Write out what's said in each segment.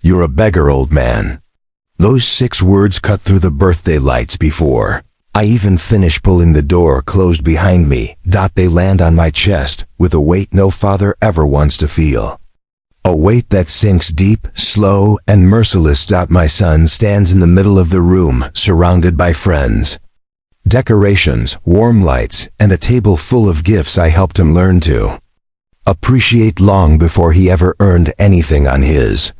You're a beggar, old man. Those 6 words cut through the birthday lights before I even finish pulling the door closed behind me. They land on my chest with a weight no father ever wants to feel. A weight that sinks deep, slow, and merciless. My son stands in the middle of the room, surrounded by friends. Decorations, warm lights, and a table full of gifts I helped him learn to appreciate long before he ever earned anything on his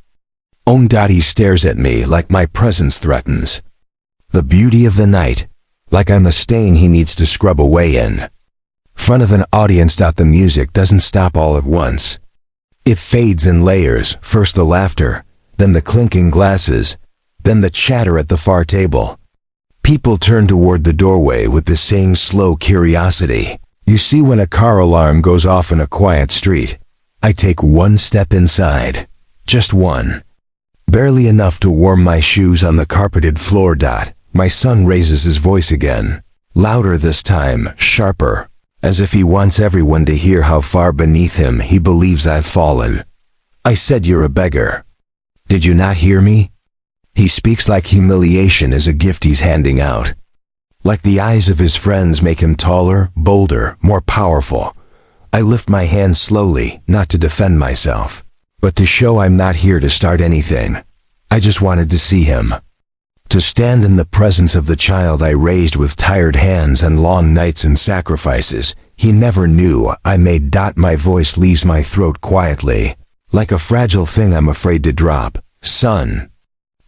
own. He stares at me like my presence threatens the beauty of the night, like I'm a stain he needs to scrub away in front of an audience. The music doesn't stop all at once. It fades in layers, first the laughter, then the clinking glasses, then the chatter at the far table. People turn toward the doorway with the same slow curiosity you see when a car alarm goes off in a quiet street. I take one step inside, just one. Barely enough to warm my shoes on the carpeted floor. My son raises his voice again, louder this time, sharper, as if he wants everyone to hear how far beneath him he believes I've fallen. I said you're a beggar. Did you not hear me? He speaks like humiliation is a gift he's handing out. Like the eyes of his friends make him taller, bolder, more powerful. I lift my hand slowly, not to defend myself, but to show I'm not here to start anything. I just wanted to see him. To stand in the presence of the child I raised with tired hands and long nights and sacrifices he never knew I made. My voice leaves my throat quietly, like a fragile thing I'm afraid to drop. Son,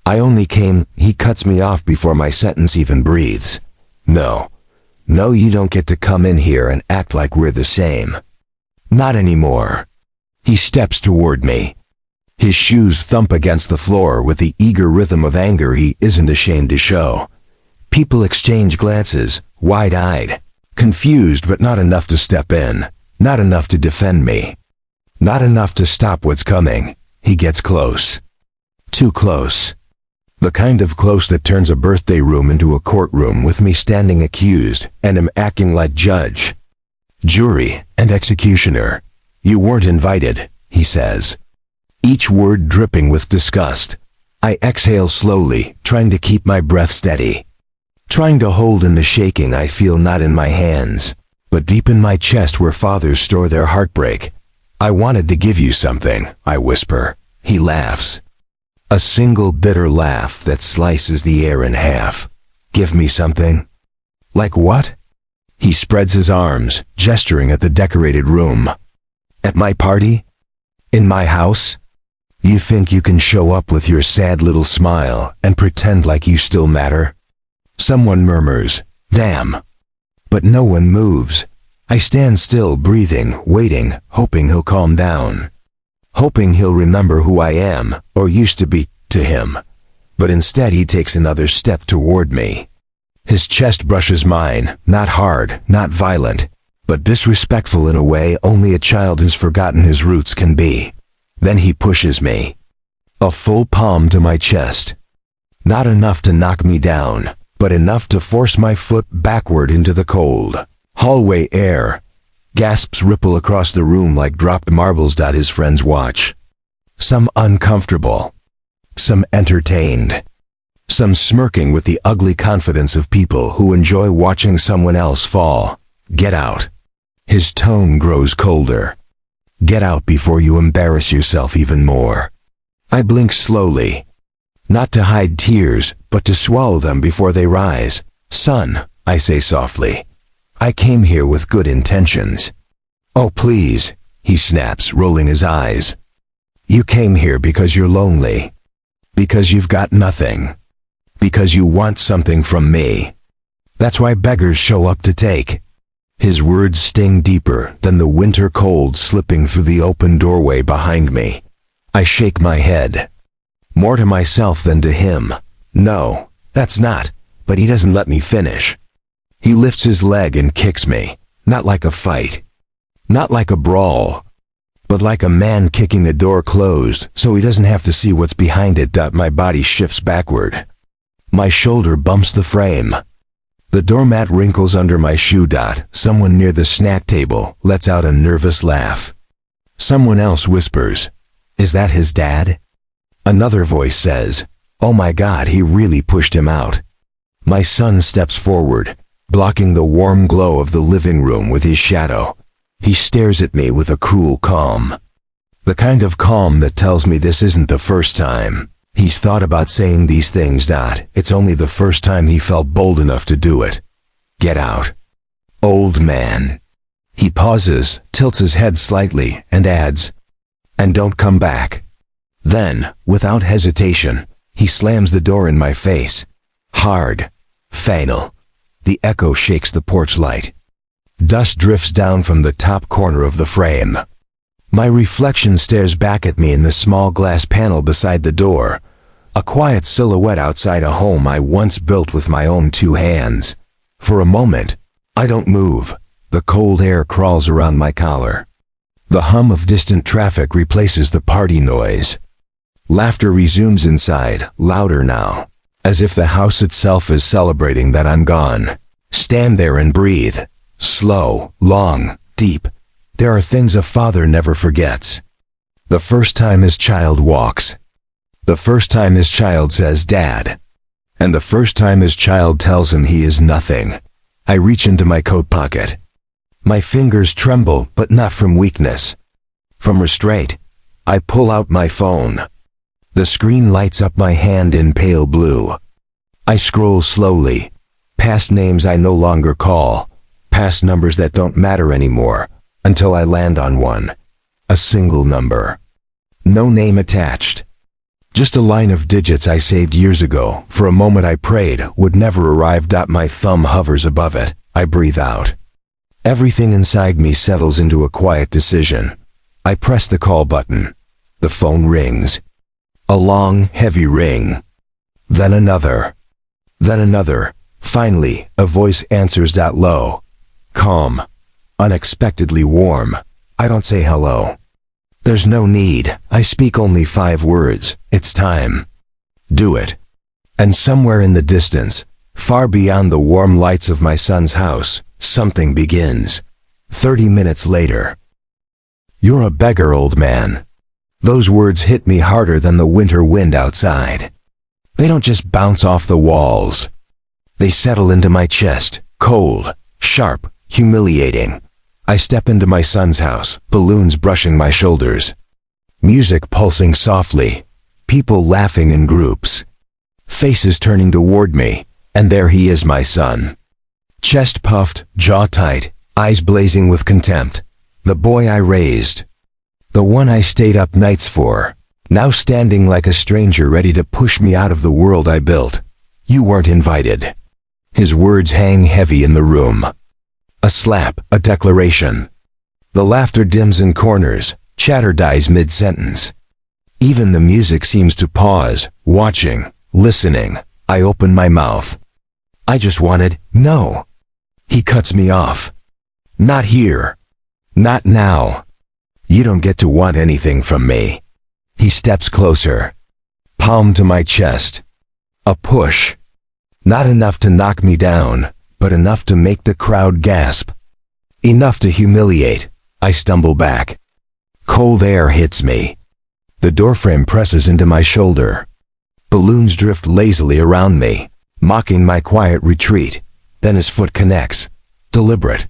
I only came. He cuts me off before my sentence even breathes. No, you don't get to come in here and act like we're the same. Not anymore. He steps toward me. His shoes thump against the floor with the eager rhythm of anger he isn't ashamed to show. People exchange glances, wide-eyed, confused, but not enough to step in, not enough to defend me, not enough to stop what's coming. He gets close. Too close. The kind of close that turns a birthday room into a courtroom with me standing accused and him acting like judge, jury, and executioner. You weren't invited, he says, each word dripping with disgust. I exhale slowly, trying to keep my breath steady, trying to hold in the shaking I feel not in my hands, but deep in my chest where fathers store their heartbreak. I wanted to give you something, I whisper. He laughs. A single bitter laugh that slices the air in half. Give me something? Like what? He spreads his arms, gesturing at the decorated room. At my party? In my house? You think you can show up with your sad little smile and pretend like you still matter? Someone murmurs, damn. But no one moves. I stand still, breathing, waiting, hoping he'll calm down. Hoping he'll remember who I am, or used to be, to him. But instead he takes another step toward me. His chest brushes mine, not hard, not violent, but disrespectful in a way only a child who's forgotten his roots can be. Then he pushes me. A full palm to my chest. Not enough to knock me down, but enough to force my foot backward into the cold hallway air. Gasps ripple across the room like dropped marbles. His friends watch. Some uncomfortable. Some entertained. Some smirking with the ugly confidence of people who enjoy watching someone else fall. Get out. His tone grows colder. Get out before you embarrass yourself even more. I blink slowly. Not to hide tears, but to swallow them before they rise. Son, I say softly. I came here with good intentions. Oh please, he snaps, rolling his eyes. You came here because you're lonely. Because you've got nothing. Because you want something from me. That's why beggars show up to take. His words sting deeper than the winter cold slipping through the open doorway behind me. I shake my head. More to myself than to him. No, that's not. But he doesn't let me finish. He lifts his leg and kicks me. Not like a fight. Not like a brawl. But like a man kicking the door closed so he doesn't have to see what's behind it. My body shifts backward. My shoulder bumps the frame. The doormat wrinkles under my shoe. Someone near the snack table lets out a nervous laugh. Someone else whispers, "Is that his dad?" Another voice says, "Oh my God, he really pushed him out." My son steps forward, blocking the warm glow of the living room with his shadow. He stares at me with a cruel calm. The kind of calm that tells me this isn't the first time he's thought about saying these things. It's only the first time he felt bold enough to do it. "Get out, old man." He pauses, tilts his head slightly, and adds, "And don't come back." Then, without hesitation, he slams the door in my face. Hard. Final. The echo shakes the porch light. Dust drifts down from the top corner of the frame. My reflection stares back at me in the small glass panel beside the door, a quiet silhouette outside a home I once built with my own 2 hands. For a moment, I don't move. The cold air crawls around my collar. The hum of distant traffic replaces the party noise. Laughter resumes inside, louder now, as if the house itself is celebrating that I'm gone. Stand there and breathe. Slow, long, deep. There are things a father never forgets. The first time his child walks. The first time his child says, "Dad." And the first time his child tells him he is nothing. I reach into my coat pocket. My fingers tremble, but not from weakness. From restraint. I pull out my phone. The screen lights up my hand in pale blue. I scroll slowly, past names I no longer call, past numbers that don't matter anymore, until I land on one. A single number. No name attached. Just a line of digits I saved years ago. For a moment I prayed would never arrive. My thumb hovers above it. I breathe out. Everything inside me settles into a quiet decision. I press the call button. The phone rings. A long, heavy ring. Then another. Then another. Finally, a voice answers. Low. Calm. Unexpectedly warm. I don't say hello. There's no need. I speak only 5 words. It's time. Do it. And somewhere in the distance, far beyond the warm lights of my son's house, something begins. 30 minutes later. "You're a beggar, old man." Those words hit me harder than the winter wind outside. They don't just bounce off the walls. They settle into my chest, cold, sharp, humiliating. I step into my son's house, balloons brushing my shoulders. Music pulsing softly, people laughing in groups. Faces turning toward me, and there he is, my son. Chest puffed, jaw tight, eyes blazing with contempt. The boy I raised. The one I stayed up nights for. Now standing like a stranger ready to push me out of the world I built. "You weren't invited." His words hang heavy in the room. A slap, a declaration. The laughter dims in corners, chatter dies mid-sentence. Even the music seems to pause, watching, listening. I open my mouth. I just wanted, "No." He cuts me off. "Not here. Not now. You don't get to want anything from me." He steps closer. Palm to my chest. A push. Not enough to knock me down, but enough to make the crowd gasp. Enough to humiliate. I stumble back. Cold air hits me. The doorframe presses into my shoulder. Balloons drift lazily around me, mocking my quiet retreat. Then his foot connects. Deliberate.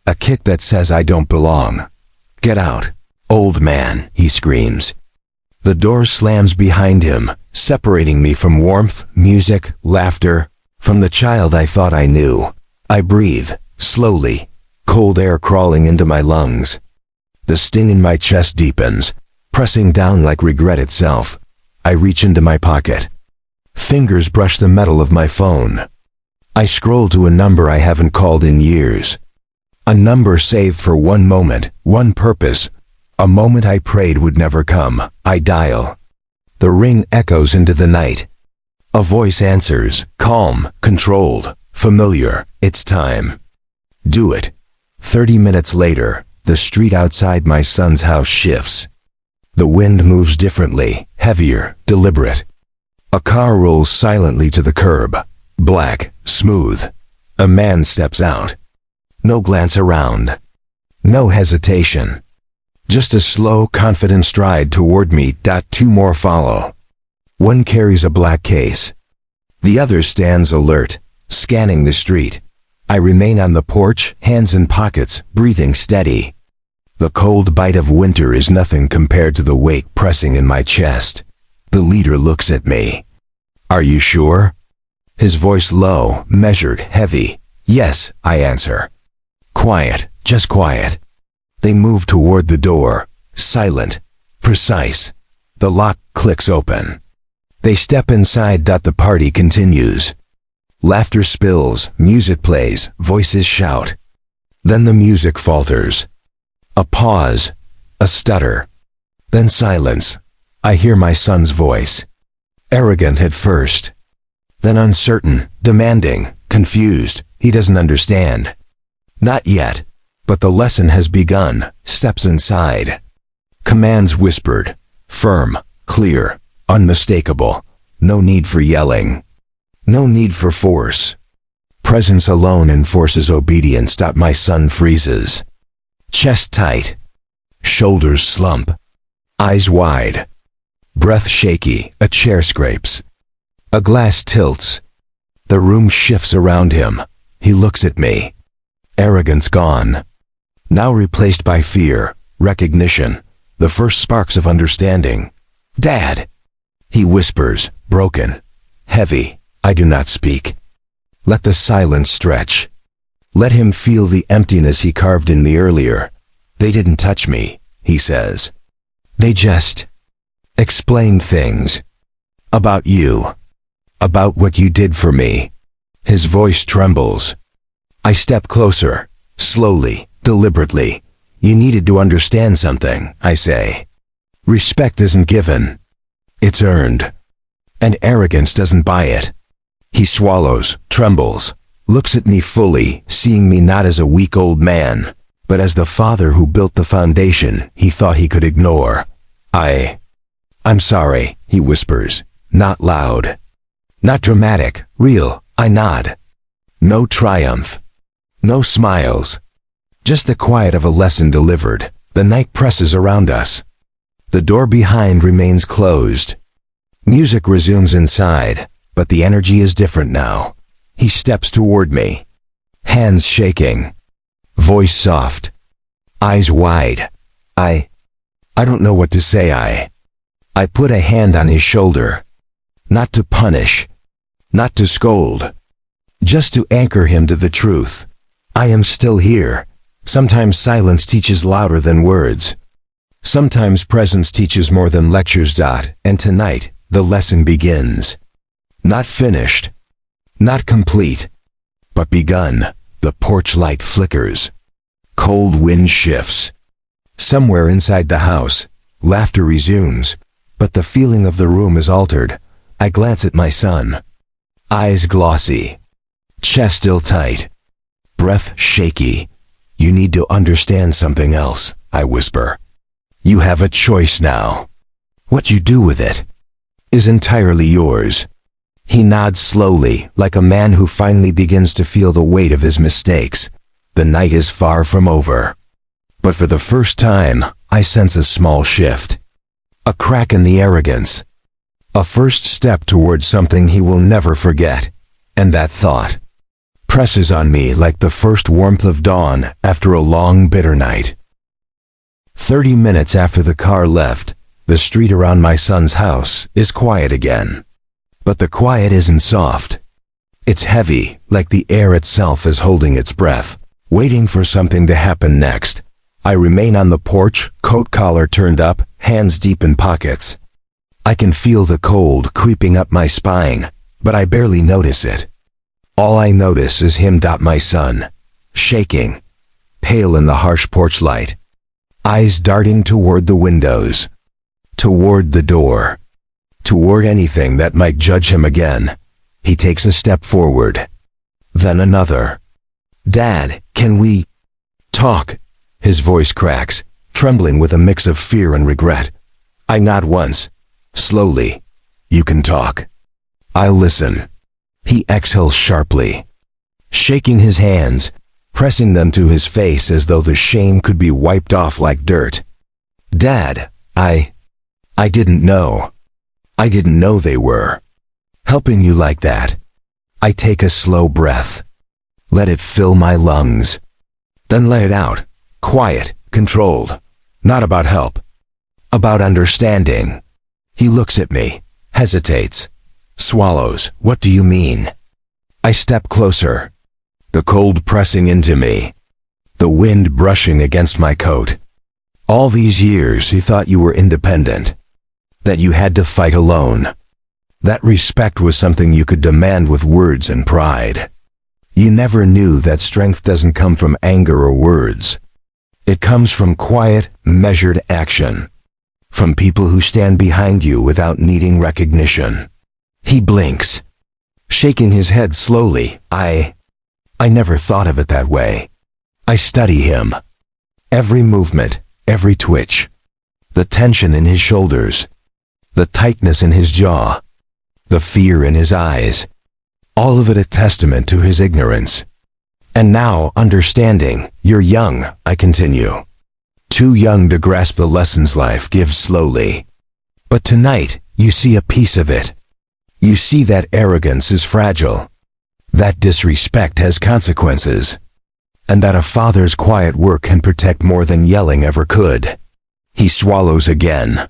A kick that says I don't belong. "Get out, old man," he screams. The door slams behind him, separating me from warmth, music, laughter, from the child I thought I knew. I breathe, slowly, cold air crawling into my lungs. The sting in my chest deepens, pressing down like regret itself. I reach into my pocket. Fingers brush the metal of my phone. I scroll to a number I haven't called in years. A number saved for one moment, one purpose. A moment I prayed would never come. I dial. The ring echoes into the night. A voice answers, calm, controlled, familiar. It's time. Do it. 30 minutes later, the street outside my son's house shifts. The wind moves differently, heavier, deliberate. A car rolls silently to the curb. Black, smooth. A man steps out. No glance around. No hesitation. Just a slow, confident stride toward me. 2 more follow. One carries a black case. The other stands alert, scanning the street. I remain on the porch, hands in pockets, breathing steady. The cold bite of winter is nothing compared to the weight pressing in my chest. The leader looks at me. "Are you sure?" His voice low, measured, heavy. "Yes," I answer. Quiet, just quiet. They move toward the door, silent, precise. The lock clicks open. They step inside. The party continues. Laughter spills, music plays, voices shout. Then the music falters. A pause, a stutter. Then silence. I hear my son's voice. Arrogant at first. Then uncertain, demanding, confused. He doesn't understand. Not yet. But the lesson has begun. Steps inside. Commands whispered. Firm, clear, unmistakable. No need for yelling. No need for force. Presence alone enforces obedience. My son freezes. Chest tight. Shoulders slump. Eyes wide. Breath shaky. A chair scrapes. A glass tilts. The room shifts around him. He looks at me. Arrogance gone. Now replaced by fear, recognition, the first sparks of understanding. "Dad!" He whispers, broken, heavy. I do not speak. Let the silence stretch. Let him feel the emptiness he carved in me earlier. "They didn't touch me," he says. "They just explained things. About you. About what you did for me." His voice trembles. I step closer, slowly, deliberately. "You needed to understand something," I say. "Respect isn't given. It's earned. And arrogance doesn't buy it." He swallows, trembles, looks at me fully, seeing me not as a weak old man, but as the father who built the foundation he thought he could ignore. I'm sorry," he whispers, not loud. Not dramatic, real. I nod. No triumph. No smiles. Just the quiet of a lesson delivered. The night presses around us. The door behind remains closed. Music resumes inside, but the energy is different now. He steps toward me. Hands shaking. Voice soft. Eyes wide. I don't know what to say. I put a hand on his shoulder. Not to punish. Not to scold. Just to anchor him to the truth. I am still here. Sometimes silence teaches louder than words. Sometimes presence teaches more than lectures. And tonight, the lesson begins. Not finished. Not complete. But begun. The porch light flickers. Cold wind shifts. Somewhere inside the house, laughter resumes, but the feeling of the room is altered. I glance at my son. Eyes glossy. Chest still tight. Breath shaky. "You need to understand something else," I whisper. "You have a choice now. What you do with it is entirely yours." He nods slowly, like a man who finally begins to feel the weight of his mistakes. The night is far from over. But for the first time, I sense a small shift. A crack in the arrogance. A first step towards something he will never forget. And that thought presses on me like the first warmth of dawn after a long, bitter night. 30 minutes after the car left, the street around my son's house is quiet again. But the quiet isn't soft. It's heavy, like the air itself is holding its breath, waiting for something to happen next. I remain on the porch, coat collar turned up, hands deep in pockets. I can feel the cold creeping up my spine, but I barely notice it. All I notice is him. My son, shaking, pale in the harsh porch light. Eyes darting toward the windows, toward the door, toward anything that might judge him again. He takes a step forward, then another. "Dad, can we talk?" His voice cracks, trembling with a mix of fear and regret. I nod once, slowly. "You can talk. I'll listen." He exhales sharply, shaking his hands, pressing them to his face as though the shame could be wiped off like dirt. "Dad, I didn't know." I didn't know they were helping you like that. I take a slow breath. Let it fill my lungs. Then let it out. Quiet, controlled. Not about help. About understanding. He looks at me, hesitates, swallows. What do you mean? I step closer. The cold pressing into me. The wind brushing against my coat. All these years he thought you were independent. That you had to fight alone. That respect was something you could demand with words and pride. You never knew that strength doesn't come from anger or words. It comes from quiet, measured action. From people who stand behind you without needing recognition. He blinks, shaking his head slowly. I never thought of it that way. I study him. Every movement, every twitch. The tension in his shoulders. The tightness in his jaw. The fear in his eyes. All of it a testament to his ignorance. And now, understanding, you're young, I continue. Too young to grasp the lessons life gives slowly. But tonight, you see a piece of it. You see that arrogance is fragile. That disrespect has consequences. And that a father's quiet work can protect more than yelling ever could. He swallows again.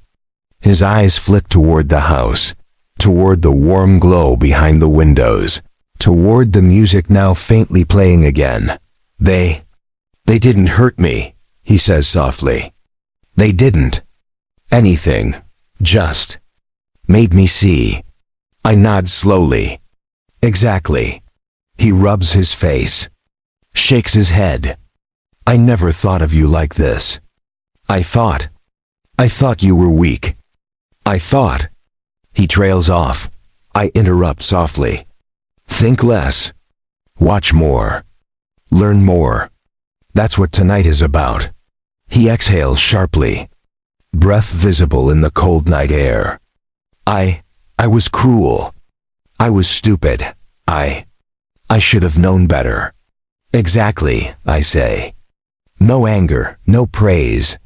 His eyes flick toward the house. Toward the warm glow behind the windows. Toward the music now faintly playing again. They didn't hurt me, he says softly. They didn't. Anything. Just. Made me see. I nod slowly. Exactly. He rubs his face. Shakes his head. I never thought of you like this. I thought you were weak. I thought. He trails off. I interrupt softly. Think less. Watch more. Learn more. That's what tonight is about. He exhales sharply. Breath visible in the cold night air. I was cruel. I was stupid. I should have known better. Exactly, I say. No anger, no praise.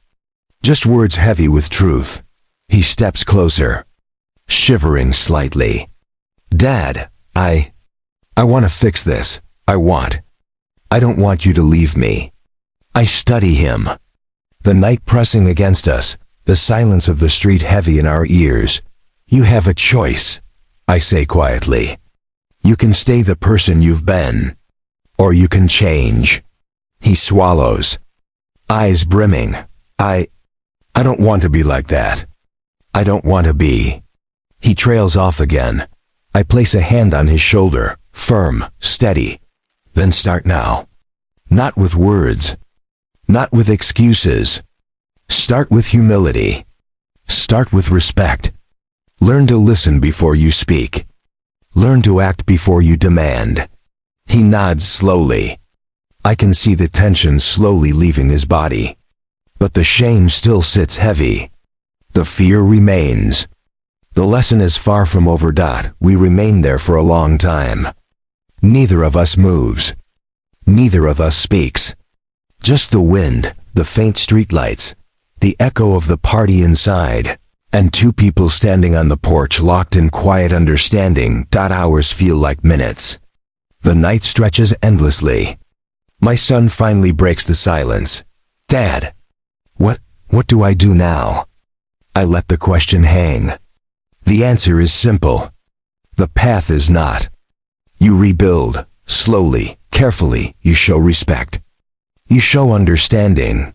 Just words heavy with truth. He steps closer. Shivering slightly. Dad, I want to fix this. I don't want you to leave me. I study him. The night pressing against us, the silence of the street heavy in our ears. You have a choice, I say quietly. You can stay the person you've been. Or you can change. He swallows. Eyes brimming. I don't want to be like that. I don't want to be. He trails off again. I place a hand on his shoulder, firm, steady. Then start now. Not with words. Not with excuses. Start with humility. Start with respect. Learn to listen before you speak. Learn to act before you demand. He nods slowly. I can see the tension slowly leaving his body. But the shame still sits heavy. The fear remains. The lesson is far from over. We remain there for a long time. Neither of us moves. Neither of us speaks. Just the wind, the faint streetlights, the echo of the party inside, and two people standing on the porch locked in quiet understanding. Hours feel like minutes. The night stretches endlessly. My son finally breaks the silence. Dad, what do I do now? I let the question hang. The answer is simple. The path is not. You rebuild, slowly, carefully. You show respect. You show understanding.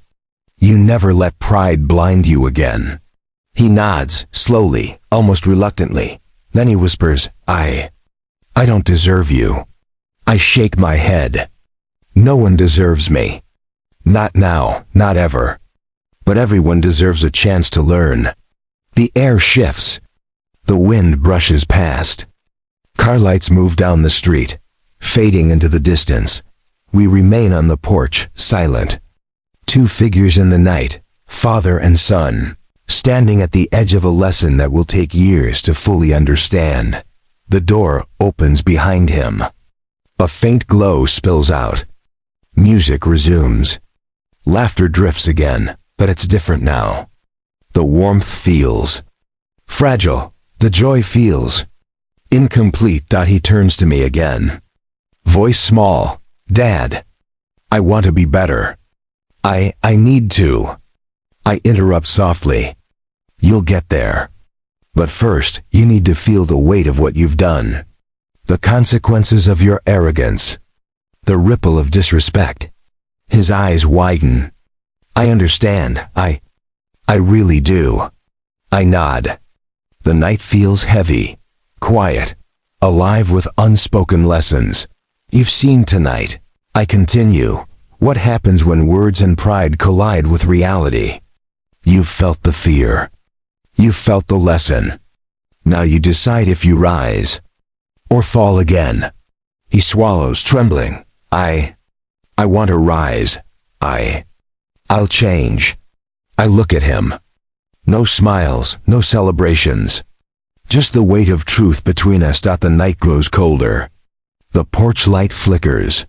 You never let pride blind you again. He nods, slowly, almost reluctantly. Then he whispers, I don't deserve you. I shake my head. No one deserves me. Not now, not ever. But everyone deserves a chance to learn. The air shifts. The wind brushes past. Car lights move down the street, fading into the distance. We remain on the porch, silent. Two figures in the night, father and son, standing at the edge of a lesson that will take years to fully understand. The door opens behind him. A faint glow spills out. Music resumes. Laughter drifts again, but it's different now. The warmth feels fragile, The joy feels incomplete. He turns to me again. Voice small. Dad, I want to be better. I need to. I interrupt softly. You'll get there. But first, you need to feel the weight of what you've done. The consequences of your arrogance. The ripple of disrespect. His eyes widen. I understand. I really do. I nod. The night feels heavy, quiet, alive with unspoken lessons. You've seen tonight. I continue. What happens when words and pride collide with reality? You've felt the fear. You've felt the lesson. Now you decide if you rise or fall again. He swallows, trembling. I want to rise. I'll change. I look at him. No smiles, no celebrations. Just the weight of truth between us. The night grows colder. The porch light flickers.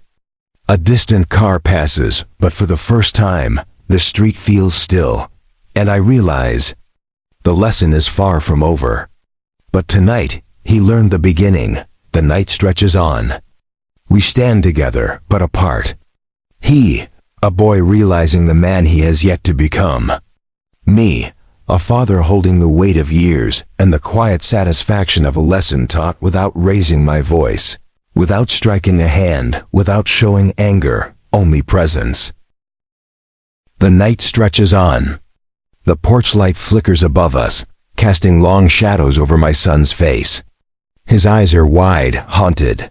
A distant car passes, but for the first time, the street feels still, and I realize the lesson is far from over. But tonight, he learned the beginning. The night stretches on. We stand together, but apart. He, a boy realizing the man he has yet to become. Me, a father holding the weight of years and the quiet satisfaction of a lesson taught without raising my voice, without striking a hand, without showing anger, only presence. The night stretches on. The porch light flickers above us, casting long shadows over my son's face. His eyes are wide, haunted.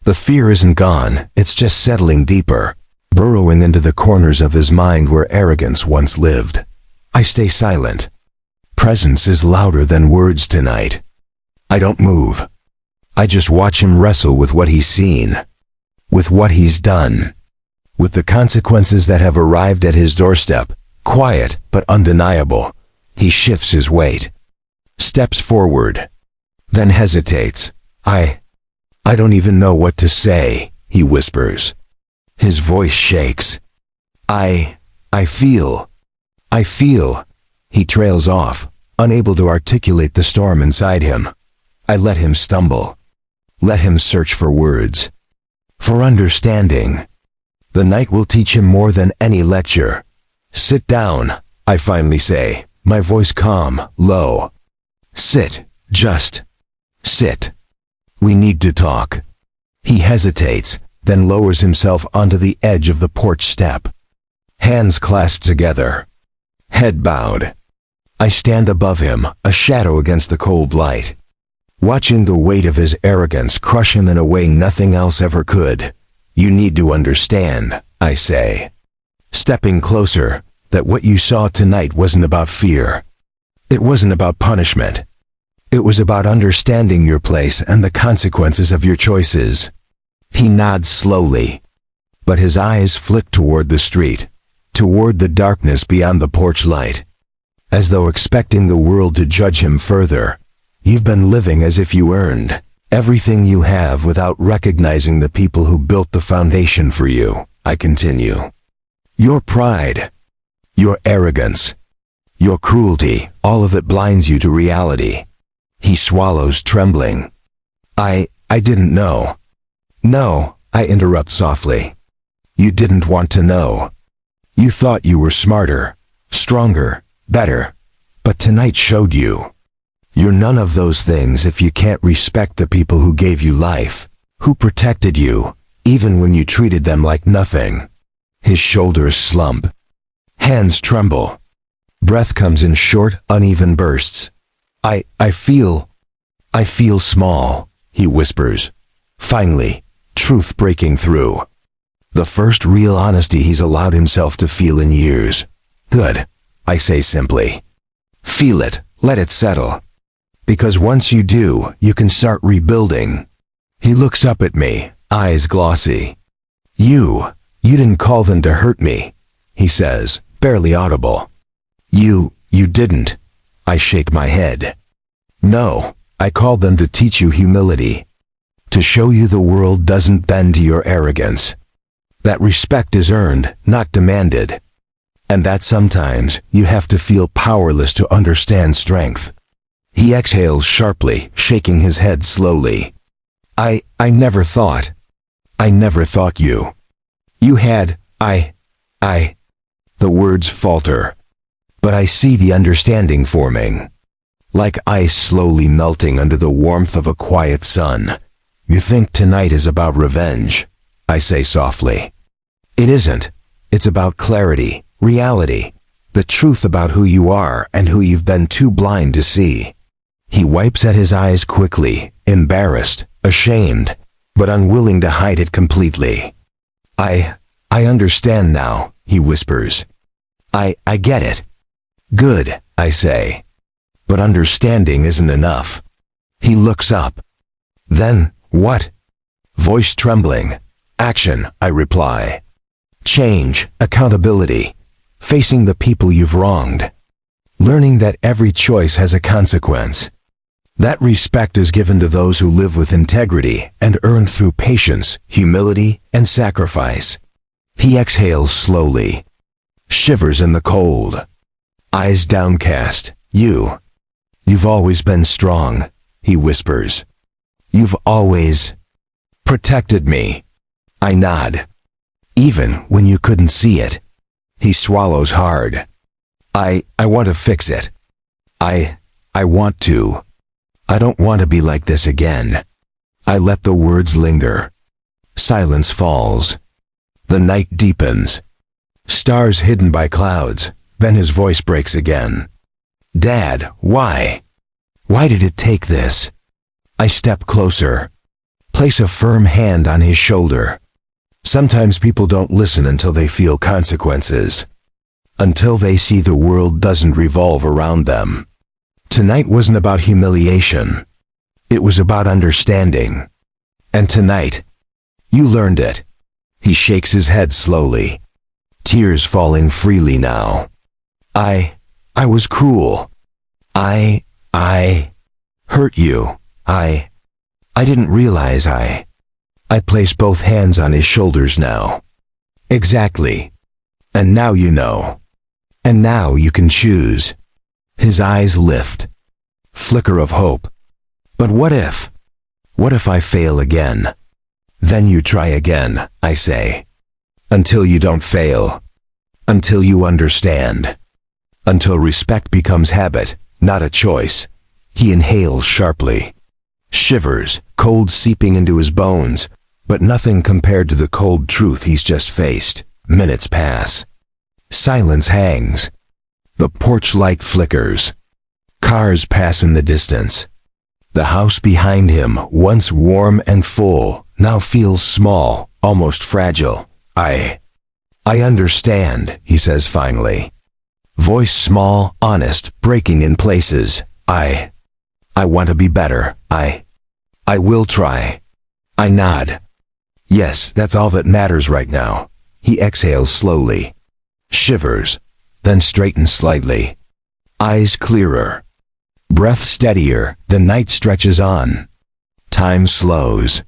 The fear isn't gone, it's just settling deeper, burrowing into the corners of his mind where arrogance once lived. I stay silent. Presence is louder than words tonight. I don't move. I just watch him wrestle with what he's seen, with what he's done, with the consequences that have arrived at his doorstep, quiet but undeniable. He shifts his weight, steps forward, then hesitates. I don't even know what to say, he whispers. His voice shakes. I feel. He trails off, unable to articulate the storm inside him. I let him stumble. Let him search for words, for understanding. The night will teach him more than any lecture. Sit down, I finally say, my voice calm, low. Sit, just sit. We need to talk. He hesitates, then lowers himself onto the edge of the porch step. Hands clasped together. Head bowed. I stand above him, a shadow against the cold light, watching the weight of his arrogance crush him in a way nothing else ever could. You need to understand, I say, stepping closer, that what you saw tonight wasn't about fear. It wasn't about punishment. It was about understanding your place and the consequences of your choices. He nods slowly, but his eyes flick toward the street, toward the darkness beyond the porch light, as though expecting the world to judge him further. You've been living as if you earned everything you have without recognizing the people who built the foundation for you, I continue. Your pride, your arrogance, your cruelty, all of it blinds you to reality. He swallows, trembling. I didn't know. No, I interrupt softly. You didn't want to know. You thought you were smarter, stronger, better, but tonight showed you. You're none of those things if you can't respect the people who gave you life, who protected you, even when you treated them like nothing. His shoulders slump. Hands tremble. Breath comes in short, uneven bursts. I feel small, he whispers. Finally, truth breaking through. The first real honesty he's allowed himself to feel in years. Good, I say simply. Feel it, let it settle. Because once you do, you can start rebuilding. He looks up at me, eyes glossy. You didn't call them to hurt me, he says, barely audible. You didn't. I shake my head. No, I called them to teach you humility. To show you the world doesn't bend to your arrogance. That respect is earned, not demanded. And that sometimes you have to feel powerless to understand strength. He exhales sharply, shaking his head slowly. I never thought you had, the words falter. But I see the understanding forming. Like ice slowly melting under the warmth of a quiet sun. You think tonight is about revenge, I say softly. It isn't. It's about clarity, reality, the truth about who you are and who you've been too blind to see. He wipes at his eyes quickly, embarrassed, ashamed, but unwilling to hide it completely. I understand now, he whispers. I get it. Good, I say. But understanding isn't enough. He looks up. Then, what? Voice trembling. Action, I reply. Change, accountability, facing the people you've wronged. Learning that every choice has a consequence. That respect is given to those who live with integrity and earned through patience, humility, and sacrifice. He exhales slowly. Shivers in the cold. Eyes downcast. You've always been strong, he whispers. You've always protected me. I nod. Even when you couldn't see it. He swallows hard. I want to fix it. I want to. I don't want to be like this again. I let the words linger. Silence falls. The night deepens. Stars hidden by clouds. Then his voice breaks again. Dad, why? Why did it take this? I step closer. Place a firm hand on his shoulder. Sometimes people don't listen until they feel consequences. Until they see the world doesn't revolve around them. Tonight wasn't about humiliation. It was about understanding. And tonight, you learned it. He shakes his head slowly. Tears falling freely now. I was cruel. I hurt you. I didn't realize I place both hands on his shoulders now. Exactly. And now you know. And now you can choose. His eyes lift. Flicker of hope. But what if? What if I fail again? Then you try again, I say. Until you don't fail. Until you understand. Until respect becomes habit, not a choice. He inhales sharply. Shivers, cold seeping into his bones, but nothing compared to the cold truth he's just faced. Minutes pass. Silence hangs. The porch light flickers. Cars pass in the distance. The house behind him, once warm and full, now feels small, almost fragile. I understand, he says finally. Voice small, honest, breaking in places. I want to be better. I will try. I nod. Yes, that's all that matters right now. He exhales slowly. Shivers, then straightens slightly. Eyes clearer. Breath steadier. The night stretches on. Time slows.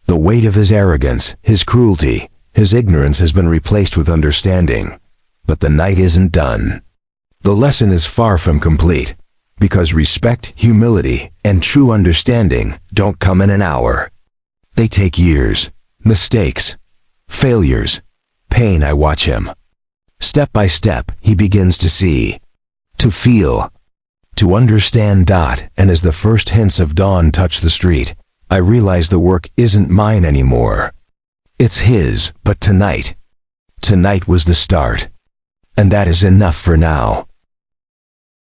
The weight of his arrogance, his cruelty, his ignorance has been replaced with understanding. But the night isn't done. The lesson is far from complete, because respect, humility, and true understanding don't come in an hour. They take years, mistakes, failures, pain. I watch him. Step by step, he begins to see, to feel, to understand. And as the first hints of dawn touch the street, I realize the work isn't mine anymore. It's his, but tonight was the start. And that is enough for now.